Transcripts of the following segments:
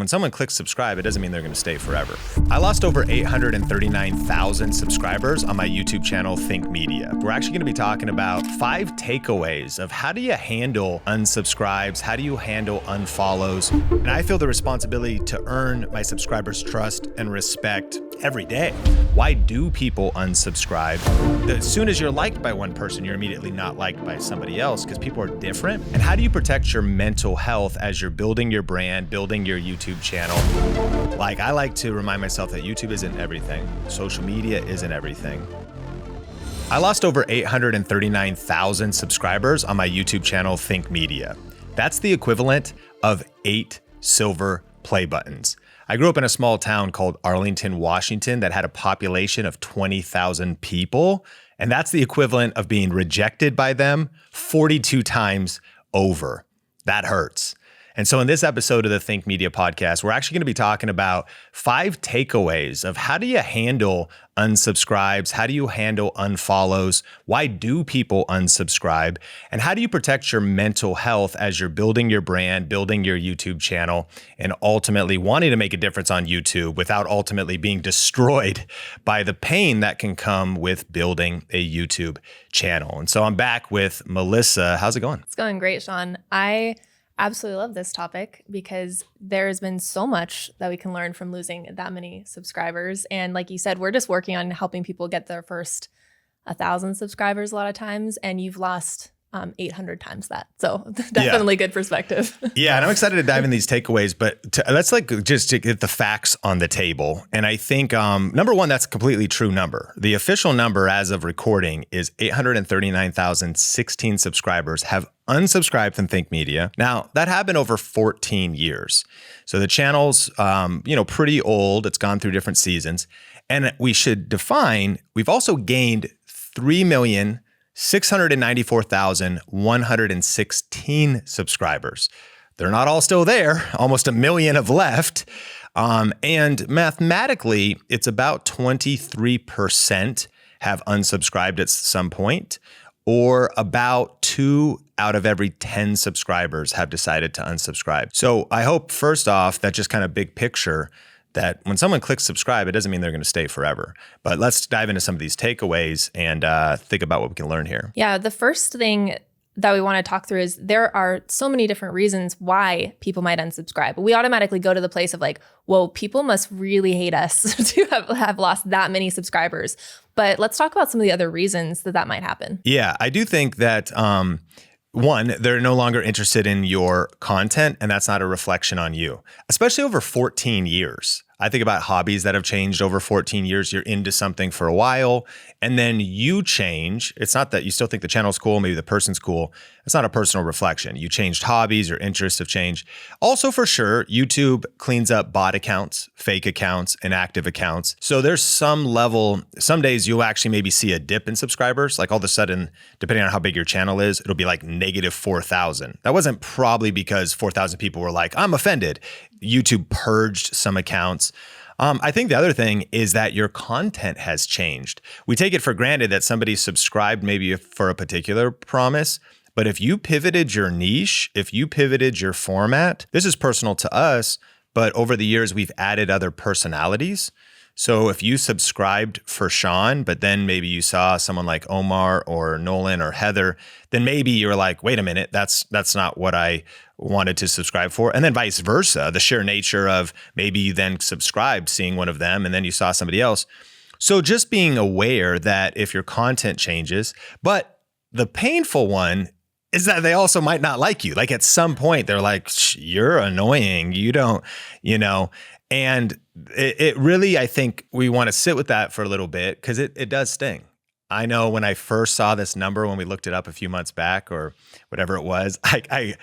when someone clicks subscribe, it doesn't mean they're going to stay forever. I lost over 839,000 subscribers on my YouTube channel, Think Media. We're actually going to be talking about 5 takeaways of how do you handle unsubscribes? How do you handle unfollows? And I feel the responsibility to earn my subscribers' trust and respect every day. Why do people unsubscribe? As soon as you're liked by one person, you're immediately not liked by somebody else because people are different. And how do you protect your mental health as you're building your brand, building your YouTube channel? Like, I like to remind myself that YouTube isn't everything. Social media isn't everything. I lost over 839,000 subscribers on my YouTube channel, Think Media. That's the equivalent of 8 silver play buttons. I grew up in a small town called Arlington, Washington that had a population of 20,000 people. And that's the equivalent of being rejected by them 42 times over. That hurts. And so in this episode of the Think Media podcast, we're actually going to be talking about 5 takeaways of how do you handle unsubscribes? How do you handle unfollows? Why do people unsubscribe? And how do you protect your mental health as you're building your brand, building your YouTube channel, and ultimately wanting to make a difference on YouTube without ultimately being destroyed by the pain that can come with building a YouTube channel? And so I'm back with Melissa. How's it going? It's going great, Sean. I absolutely love this topic because there has been so much that we can learn from losing that many subscribers. And like you said, we're just working on helping people get their first 1,000 subscribers a lot of times, and you've lost 800 times that. So definitely good perspective. Yeah, and I'm excited to dive in these takeaways, but let's just to get the facts on the table. And I think number one, that's a completely true number. The official number as of recording is 839,016 subscribers have unsubscribed from Think Media. Now, that happened over 14 years. So the channel's pretty old. It's gone through different seasons. And we should define, we've also gained 3,694,116 subscribers. They're not all still there. Almost 1 million have left. And mathematically, it's about 23% have unsubscribed at some point, or about 2 out of every 10 subscribers have decided to unsubscribe. So I hope, first off, that just kind of big picture, that when someone clicks subscribe, it doesn't mean they're going to stay forever. But let's dive into some of these takeaways and think about what we can learn here. Yeah, the first thing that we want to talk through is there are so many different reasons why people might unsubscribe. We automatically go to the place of like, whoa, people must really hate us to have lost that many subscribers. But let's talk about some of the other reasons that might happen. Yeah, I do think that one, they're no longer interested in your content, and that's not a reflection on you, especially over 14 years. I think about hobbies that have changed over 14 years. You're into something for a while, and then you change. It's not that you still think the channel's cool, maybe the person's cool. It's not a personal reflection. You changed hobbies, your interests have changed. Also, for sure, YouTube cleans up bot accounts, fake accounts, inactive accounts. So there's some level, some days you'll actually maybe see a dip in subscribers. Like all of a sudden, depending on how big your channel is, it'll be like negative 4,000. That wasn't probably because 4,000 people were like, I'm offended. YouTube purged some accounts. I think the other thing is that your content has changed. We take it for granted that somebody subscribed maybe for a particular promise, but if you pivoted your niche, if you pivoted your format, this is personal to us, but over the years, we've added other personalities. So if you subscribed for Sean, but then maybe you saw someone like Omar or Nolan or Heather, then maybe you're like, wait a minute, that's not what I wanted to subscribe for. And then vice versa, the sheer nature of maybe you then subscribed seeing one of them and then you saw somebody else. So just being aware that if your content changes, but the painful one is that they also might not like you. Like at some point they're like, you're annoying. You don't, and it really, I think we want to sit with that for a little bit because it does sting. I know when I first saw this number, when we looked it up a few months back or whatever it was, I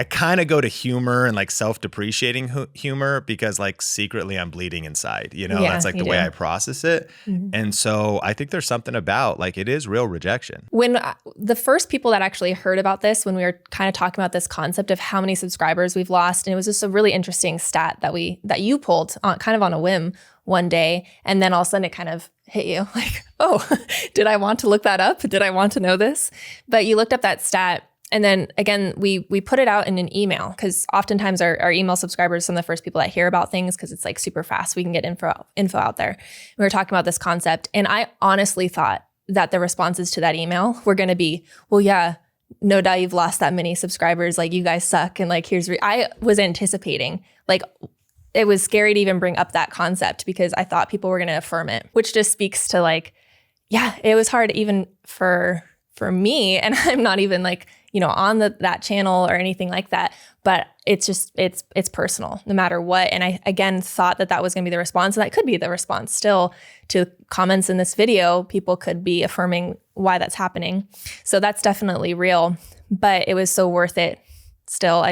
kind of go to humor and like self-depreciating humor because like secretly I'm bleeding inside, that's like the way I process it. Mm-hmm. And so I think there's something about like, it is real rejection. When the first people that actually heard about this, when we were kind of talking about this concept of how many subscribers we've lost, and it was just a really interesting stat that you pulled on, kind of on a whim one day. And then all of a sudden it kind of hit you like, oh, did I want to look that up? Did I want to know this? But you looked up that stat And then again, we put it out in an email because oftentimes our email subscribers are some of the first people that hear about things because it's like super fast. We can get info out there. We were talking about this concept, and I honestly thought that the responses to that email were going to be, well, yeah, no doubt you've lost that many subscribers. Like, you guys suck. And like, I was anticipating, like, it was scary to even bring up that concept because I thought people were going to affirm it, which just speaks to like, yeah, it was hard even for me. And I'm not even like, on that channel or anything like that. But it's just, it's personal no matter what. And I, again, thought that was going to be the response. And that could be the response still to comments in this video. People could be affirming why that's happening. So that's definitely real, but it was so worth it. Still,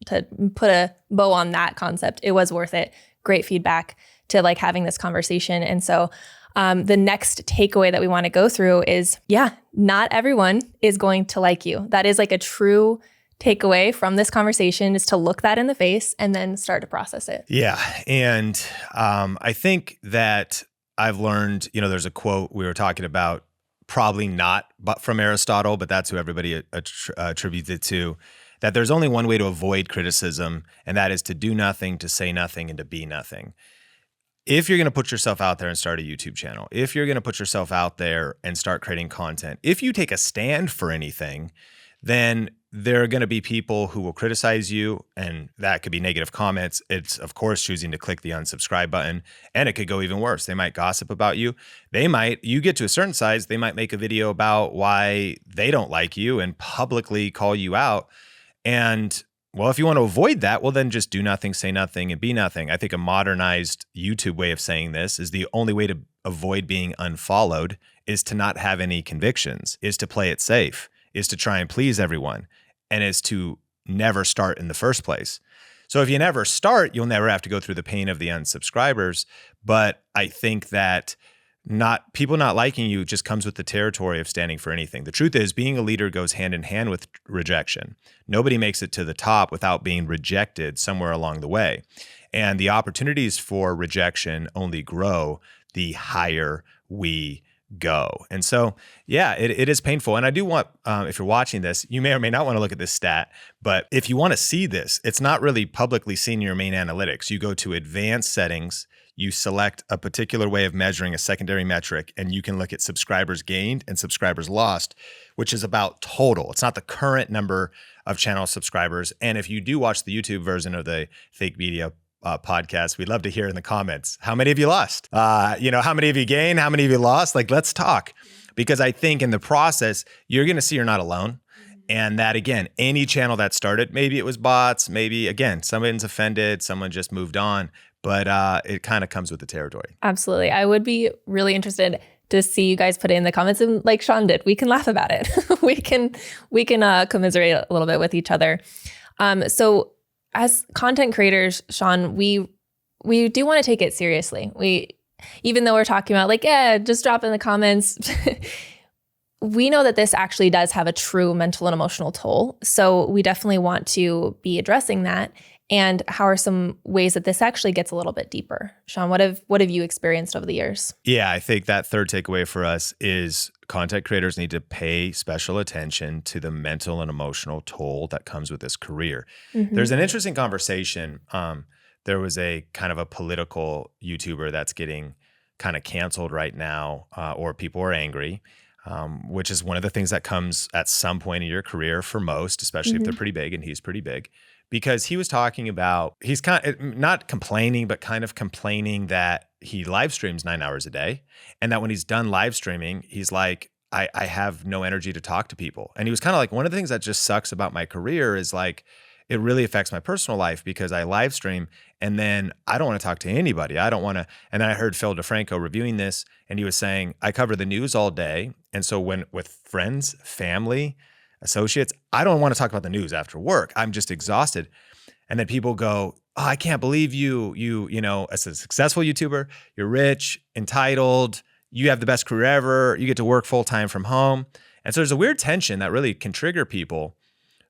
to put a bow on that concept, it was worth it. Great feedback to like having this conversation. And so the next takeaway that we want to go through is, not everyone is going to like you. That is like a true takeaway from this conversation, is to look that in the face and then start to process it. Yeah. And I think that I've learned, there's a quote we were talking about, probably not but from Aristotle, but that's who everybody attributes it to, that there's only one way to avoid criticism, and that is to do nothing, to say nothing, and to be nothing. If you're going to put yourself out there and start a YouTube channel, if you're going to put yourself out there and start creating content, if you take a stand for anything, then there are going to be people who will criticize you, and that could be negative comments. It's, of course, choosing to click the unsubscribe button, and it could go even worse. They might gossip about you. You get to a certain size, they might make a video about why they don't like you and publicly call you out. And well, if you want to avoid that, well, then just do nothing, say nothing, and be nothing. I think a modernized YouTube way of saying this is the only way to avoid being unfollowed is to not have any convictions, is to play it safe, is to try and please everyone, and is to never start in the first place. So if you never start, you'll never have to go through the pain of the unsubscribers. But I think that people not liking you just comes with the territory of standing for anything. The truth is, being a leader goes hand in hand with rejection. Nobody makes it to the top without being rejected somewhere along the way. And the opportunities for rejection only grow the higher we go. And so, it is painful. And I do want, if you're watching this, you may or may not want to look at this stat, but if you want to see this, it's not really publicly seen in your main analytics. You go to advanced settings, you select a particular way of measuring a secondary metric, and you can look at subscribers gained and subscribers lost, which is about total. It's not the current number of channel subscribers. And if you do watch the YouTube version of the Fake Media podcast, we'd love to hear in the comments, how many of you lost? How many of you gained? How many of you lost? Like, let's talk. Because I think in the process, you're going to see you're not alone. And that, again, any channel that started, maybe it was bots, maybe, again, someone's offended, someone just moved on. But it kind of comes with the territory. Absolutely. I would be really interested to see you guys put it in the comments, and like Sean did, we can laugh about it. we can commiserate a little bit with each other. So as content creators, Sean, we do want to take it seriously. Even though we're talking about like, just drop in the comments, we know that this actually does have a true mental and emotional toll. So we definitely want to be addressing that. And how are some ways that this actually gets a little bit deeper? Sean, what have you experienced over the years? Yeah, I think that third takeaway for us is content creators need to pay special attention to the mental and emotional toll that comes with this career. Mm-hmm. There's an interesting conversation. There was a kind of a political YouTuber that's getting kind of canceled right now, or people are angry, which is one of the things that comes at some point in your career for most, especially if they're pretty big, and he's pretty big. Because he was talking about, he's kind of not complaining, but kind of complaining that he live streams 9 hours a day. And that when he's done live streaming, he's like, I have no energy to talk to people. And he was kind of like, one of the things that just sucks about my career is like, it really affects my personal life because I live stream and then I don't want to talk to anybody. I don't want to. And then I heard Phil DeFranco reviewing this, and he was saying, I cover the news all day. And so when with friends, family, associates, I don't want to talk about the news after work. I'm just exhausted. And then people go, oh, I can't believe you as a successful YouTuber, you're rich, entitled, you have the best career ever, you get to work full time from home. And so there's a weird tension that really can trigger people.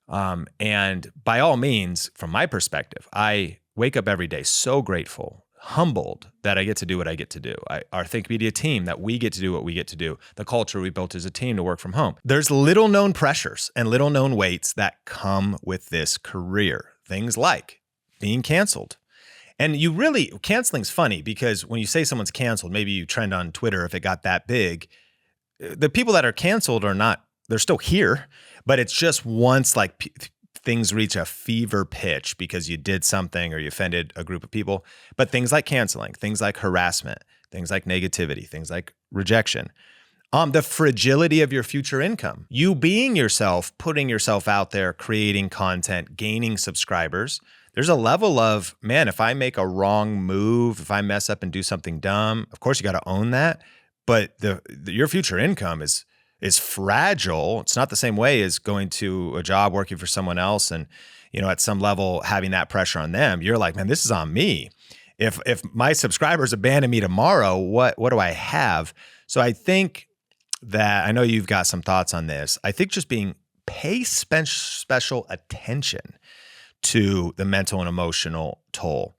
And by all means, from my perspective, I wake up every day so grateful, humbled that I get to do what I get to do. Our Think Media team, that we get to do what we get to do. The culture we built as a team to work from home. There's little known pressures and little known weights that come with this career. Things like being canceled. And canceling's funny because when you say someone's canceled, maybe you trend on Twitter if it got that big. The people that are canceled they're still here, but it's just once things reach a fever pitch because you did something or you offended a group of people. But things like canceling, things like harassment, things like negativity, things like rejection, the fragility of your future income, you being yourself, putting yourself out there, creating content, gaining subscribers. There's a level of, man, if I make a wrong move, if I mess up and do something dumb, of course you got to own that. But your future income is fragile. It's not the same way as going to a job working for someone else and, at some level having that pressure on them. You're like, man, this is on me. If my subscribers abandon me tomorrow, what do I have? So I think that, I know you've got some thoughts on this. I think just pay special attention to the mental and emotional toll.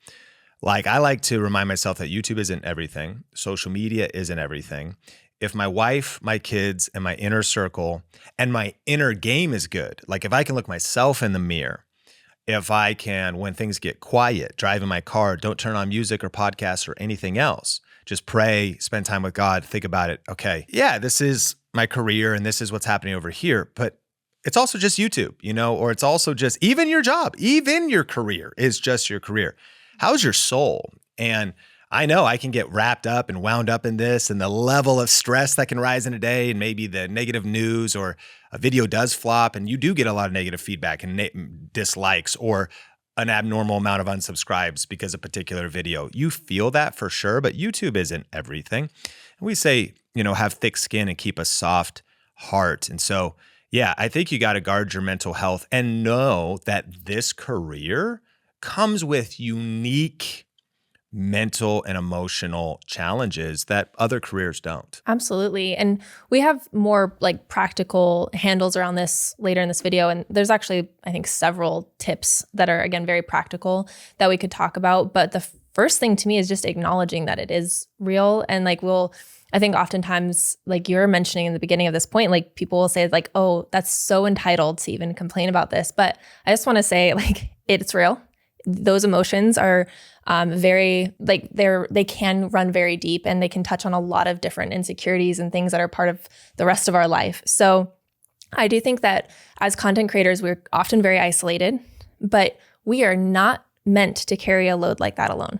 Like, I like to remind myself that YouTube isn't everything. Social media isn't everything. If my wife, my kids, and my inner circle and my inner game is good, like if I can look myself in the mirror, if I can, when things get quiet, drive in my car, don't turn on music or podcasts or anything else, just pray, spend time with God, think about it. Okay, yeah, this is my career and this is what's happening over here, but it's also just YouTube, or it's also just even your job, even your career is just your career. How's your soul? And I know I can get wrapped up and wound up in this and the level of stress that can rise in a day and maybe the negative news or a video does flop and you do get a lot of negative feedback and dislikes or an abnormal amount of unsubscribes because of a particular video. You feel that for sure, but YouTube isn't everything. And we say, have thick skin and keep a soft heart. And so, yeah, I think you got to guard your mental health and know that this career comes with unique mental and emotional challenges that other careers don't. Absolutely. And we have more practical handles around this later in this video. And there's actually, I think, several tips that are, again, very practical that we could talk about. But the first thing to me is just acknowledging that it is real. And I think oftentimes, like you're mentioning in the beginning of this point, people will say oh, that's so entitled to even complain about this. But I just want to say it's real. Those emotions are very they can run very deep and they can touch on a lot of different insecurities and things that are part of the rest of our life. So I do think that as content creators, we're often very isolated, but we are not meant to carry a load like that alone.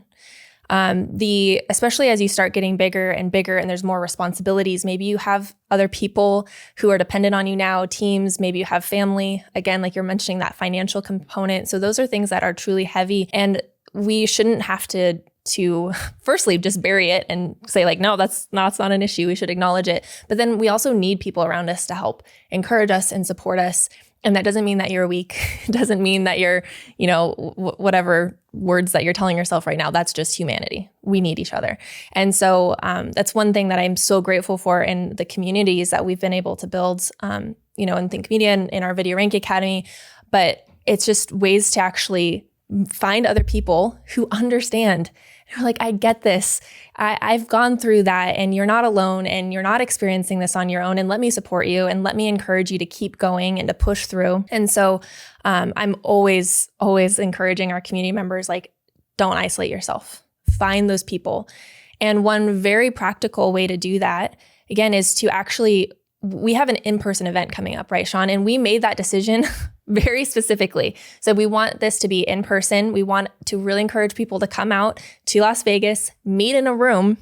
Especially as you start getting bigger and bigger and there's more responsibilities, maybe you have other people who are dependent on you now, teams, maybe you have family, again, like you're mentioning that financial component. So those are things that are truly heavy and we shouldn't have to firstly just bury it and say no, that's not an issue. We should acknowledge it. But then we also need people around us to help encourage us and support us. And that doesn't mean that you're weak. It doesn't mean that you're, whatever words that you're telling yourself right now. That's just humanity. We need each other. And so that's one thing that I'm so grateful for in the communities that we've been able to build, in Think Media and in our Video Rank Academy. But it's just ways to actually find other people who understand. You're like, I get this. I've gone through that and you're not alone and you're not experiencing this on your own. And let me support you and let me encourage you to keep going and to push through. And so I'm always encouraging our community members, don't isolate yourself. Find those people. And one very practical way to do that, again, is to we have an in-person event coming up, right, Sean? And we made that decision very specifically. So we want this to be in person. We want to really encourage people to come out to Las Vegas, meet in a room,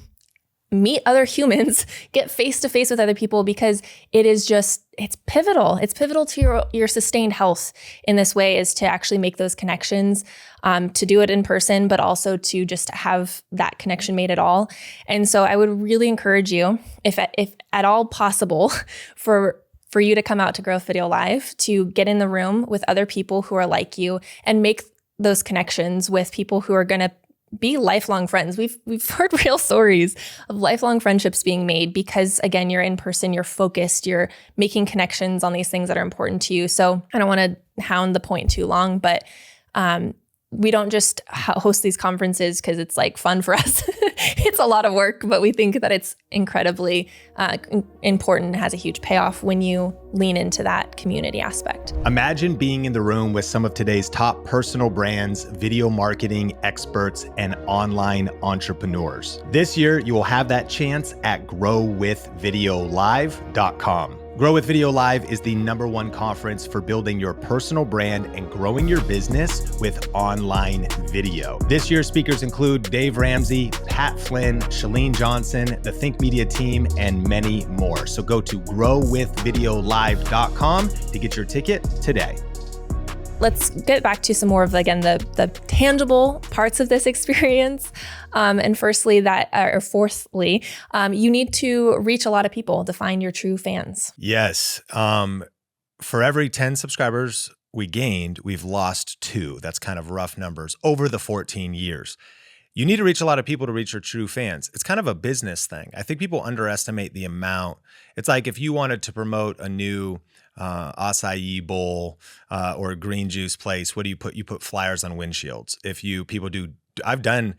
meet other humans, get face to face with other people, because it's pivotal. It's pivotal to your sustained health in this way, is to actually make those connections, to do it in person, but also to just have that connection made at all. And so I would really encourage you, if at all possible, for you to come out to Growth Video Live, to get in the room with other people who are like you and make those connections with people who are going to be lifelong friends. We've heard real stories of lifelong friendships being made because, again, you're in person, you're focused, you're making connections on these things that are important to you. So I don't want to hound the point too long, but we don't just host these conferences because it's like fun for us. It's a lot of work, but we think that it's incredibly important and has a huge payoff when you lean into that community aspect. Imagine being in the room with some of today's top personal brands, video marketing experts, and online entrepreneurs. This year, you will have that chance at growwithvideolive.com. Grow with Video Live is the #1 conference for building your personal brand and growing your business with online video. This year's speakers include Dave Ramsey, Pat Flynn, Shalene Johnson, the Think Media team, and many more. So go to growwithvideolive.com to get your ticket today. Let's get back to some more of, again, the tangible parts of this experience. And fourthly, you need to reach a lot of people to find your true fans. Yes. For every 10 subscribers we gained, we've lost 2. That's kind of rough numbers over the 14 years. You need to reach a lot of people to reach your true fans. It's kind of a business thing. I think people underestimate the amount. It's like if you wanted to promote a new acai bowl or a green juice place, what do you put? You put flyers on windshields. I've done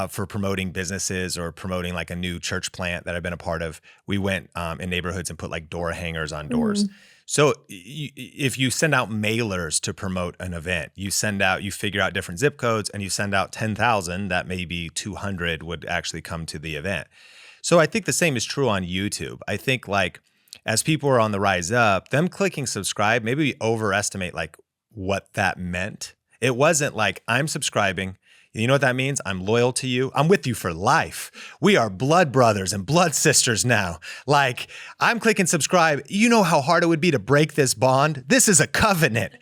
for promoting businesses or promoting like a new church plant that I've been a part of. We went in neighborhoods and put like door hangers on doors. Mm-hmm. So if you send out mailers to promote an event, you figure out different zip codes and you send out 10,000, that maybe 200 would actually come to the event. So I think the same is true on YouTube. I think like as people are on the rise up, them clicking subscribe, maybe we overestimate like what that meant. It wasn't like I'm subscribing. You know what that means? I'm loyal to you. I'm with you for life. We are blood brothers and blood sisters now. Like I'm clicking subscribe. You know how hard it would be to break this bond? This is a covenant.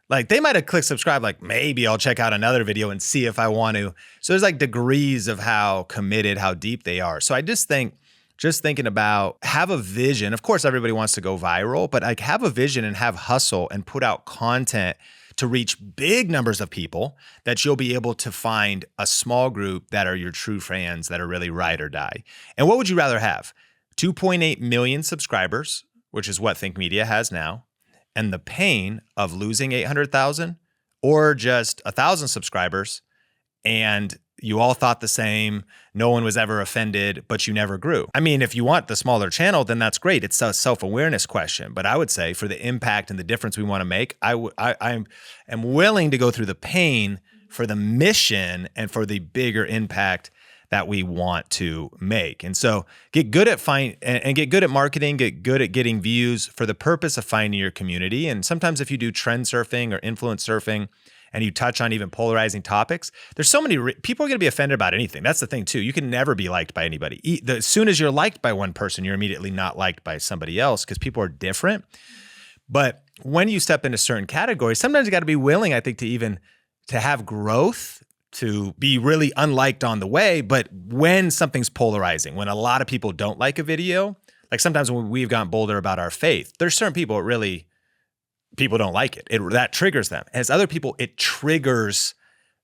Like they might have clicked subscribe, like maybe I'll check out another video and see if I want to. So there's like degrees of how committed, how deep they are. So I just think, thinking about have a vision. Of course, everybody wants to go viral, but like have a vision and have hustle and put out content to reach big numbers of people that you'll be able to find a small group that are your true fans that are really ride or die. And what would you rather have? 2.8 million subscribers, which is what Think Media has now, and the pain of losing 800,000, or just 1,000 subscribers and you all thought the same, no one was ever offended, but you never grew. I mean, if you want the smaller channel, then that's great. It's a self-awareness question. But I would say for the impact and the difference we want to make, I am willing to go through the pain for the mission and for the bigger impact that we want to make. And so get good at get good at marketing, get good at getting views for the purpose of finding your community. And sometimes if you do trend surfing or influence surfing, and you touch on even polarizing topics, there's so many people are going to be offended about anything. That's the thing too. You can never be liked by anybody. As soon as you're liked by one person, you're immediately not liked by somebody else because people are different. But when you step into certain categories, sometimes you got to be willing, I think, to have growth, to be really unliked on the way. But when something's polarizing, when a lot of people don't like a video, like sometimes when we've gotten bolder about our faith, there's certain people people don't like it. That triggers them. As other people, it triggers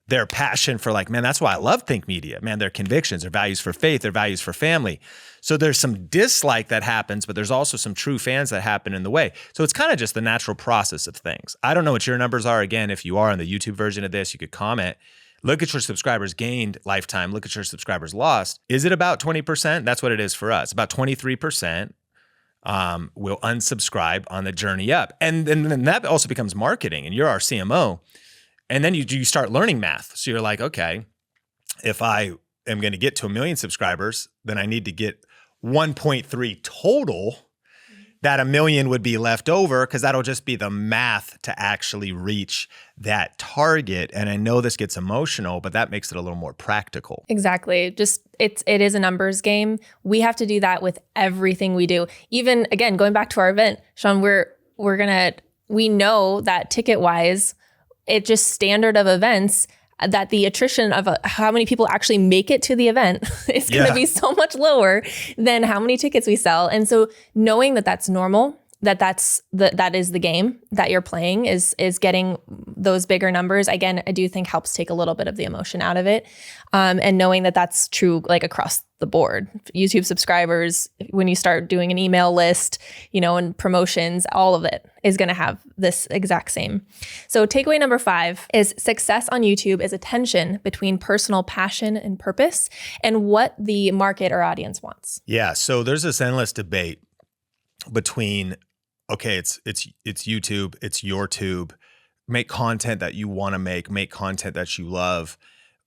their passion for like, man, that's why I love Think Media. Man, their convictions, their values for faith, their values for family. So there's some dislike that happens, but there's also some true fans that happen in the way. So it's kind of just the natural process of things. I don't know what your numbers are. Again, if you are on the YouTube version of this, you could comment. Look at your subscribers gained lifetime. Look at your subscribers lost. Is it about 20%? That's what it is for us. About 23%. Will unsubscribe on the journey up. And then that also becomes marketing, and you're our CMO. And then you start learning math. So you're like, okay, if I am going to get to 1 million subscribers, then I need to get 1.3 total. That 1 million would be left over because that'll just be the math to actually reach that target. And I know this gets emotional, but that makes it a little more practical. Exactly. It is a numbers game. We have to do that with everything we do. Even again, going back to our event, Sean, we know that ticket wise, it just standard of events, that the attrition of how many people actually make it to the event is going to be so much lower than how many tickets we sell. And so knowing that that's normal, that is the game that you're playing is getting those bigger numbers. Again, I do think helps take a little bit of the emotion out of it. And knowing that that's true, like across the board. YouTube subscribers, when you start doing an email list, and promotions, all of it is going to have this exact same. So takeaway number 5 is success on YouTube is a tension between personal passion and purpose and what the market or audience wants. Yeah. So there's this endless debate between, okay, it's YouTube, it's your tube, make content that you want to make content that you love.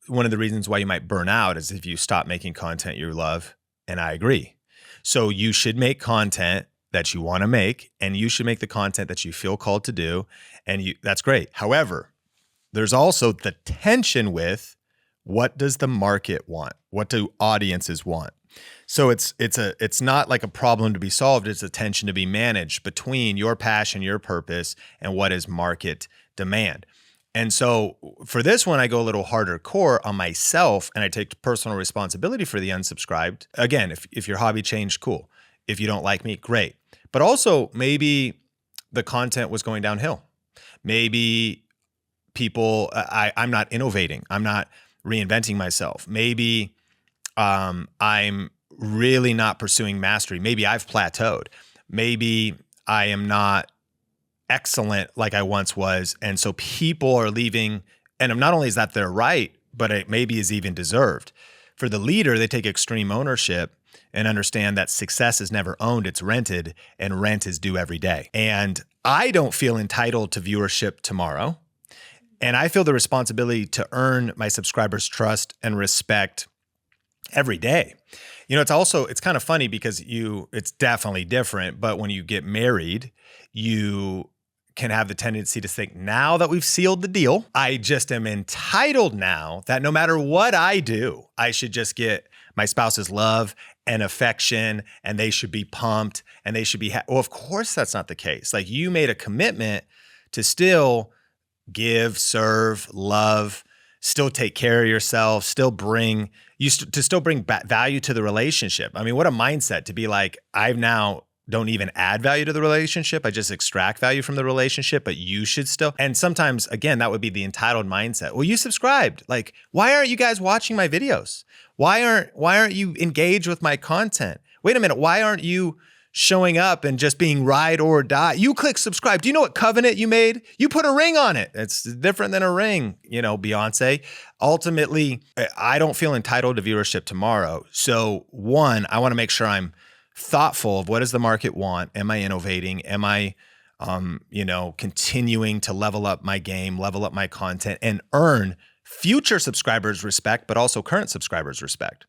One of the reasons why you might burn out is if you stop making content you love. And I agree. So you should make content that you want to make, and you should make the content that you feel called to do. And that's great. However, there's also the tension with what does the market want? What do audiences want? So it's not like a problem to be solved. It's a tension to be managed between your passion, your purpose, and what is market demand. And so for this one, I go a little harder core on myself, and I take personal responsibility for the unsubscribed. Again, if your hobby changed, cool. If you don't like me, great. But also maybe the content was going downhill. Maybe people, I'm not innovating. I'm not reinventing myself. Maybe I'm really not pursuing mastery. Maybe I've plateaued. Maybe I am not excellent like I once was. And so people are leaving, and not only is that their right, but it maybe is even deserved. For the leader, they take extreme ownership and understand that success is never owned, it's rented, and rent is due every day. And I don't feel entitled to viewership tomorrow. And I feel the responsibility to earn my subscribers' trust and respect every day. It's kind of funny because it's definitely different, but when you get married, you can have the tendency to think, now that we've sealed the deal, I just am entitled now that no matter what I do, I should just get my spouse's love and affection, and they should be pumped, and they should be well, of course that's not the case. Like, you made a commitment to still give, serve, love, still take care of yourself, still bring value to the relationship. I mean, what a mindset to be like, I've now don't even add value to the relationship. I just extract value from the relationship, but you should still. And sometimes, again, that would be the entitled mindset. Well, you subscribed. Like, why aren't you guys watching my videos? Why aren't you engaged with my content? Wait a minute. Why aren't you showing up and just being ride or die? You click subscribe. Do you know what covenant you made? You put a ring on it. It's different than a ring, Beyonce. Ultimately, I don't feel entitled to viewership tomorrow. So one, I want to make sure I'm thoughtful of what does the market want? Am I innovating? Am I, continuing to level up my game, level up my content, and earn future subscribers respect, but also current subscribers respect?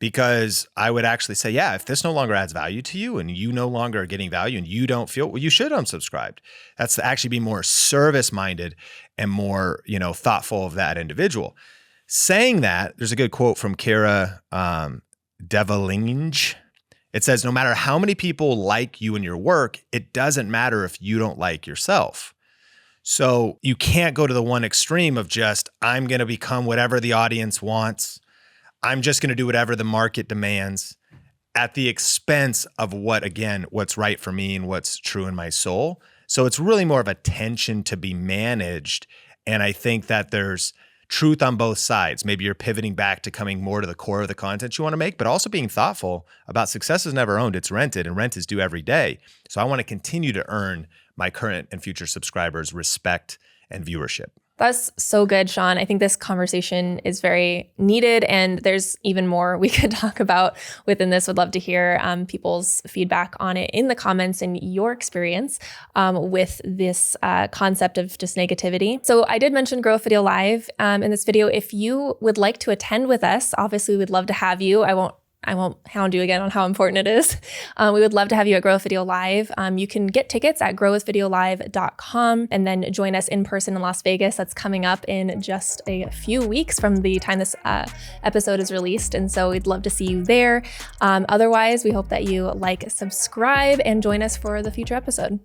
Because I would actually say, yeah, if this no longer adds value to you and you no longer are getting value and you don't feel, well, you should unsubscribe. That's to actually be more service-minded and more, thoughtful of that individual. Saying that, there's a good quote from Kara Devalinge. It says, no matter how many people like you and your work, it doesn't matter if you don't like yourself. So you can't go to the one extreme of just, I'm going to become whatever the audience wants. I'm just going to do whatever the market demands at the expense of what's right for me and what's true in my soul. So it's really more of a tension to be managed. And I think that there's truth on both sides. Maybe you're pivoting back to coming more to the core of the content you want to make, but also being thoughtful about success is never owned, it's rented, and rent is due every day. So I want to continue to earn my current and future subscribers respect and viewership. That's so good, Sean. I think this conversation is very needed, and there's even more we could talk about within this. Would love to hear people's feedback on it in the comments and your experience with this concept of just negativity. So I did mention Grow Video Live in this video. If you would like to attend with us, obviously we'd love to have you. I won't hound you again on how important it is. We would love to have you at Grow with Video Live. You can get tickets at growwithvideolive.com and then join us in person in Las Vegas. That's coming up in just a few weeks from the time this episode is released. And so we'd love to see you there. Otherwise, we hope that you subscribe, and join us for the future episode.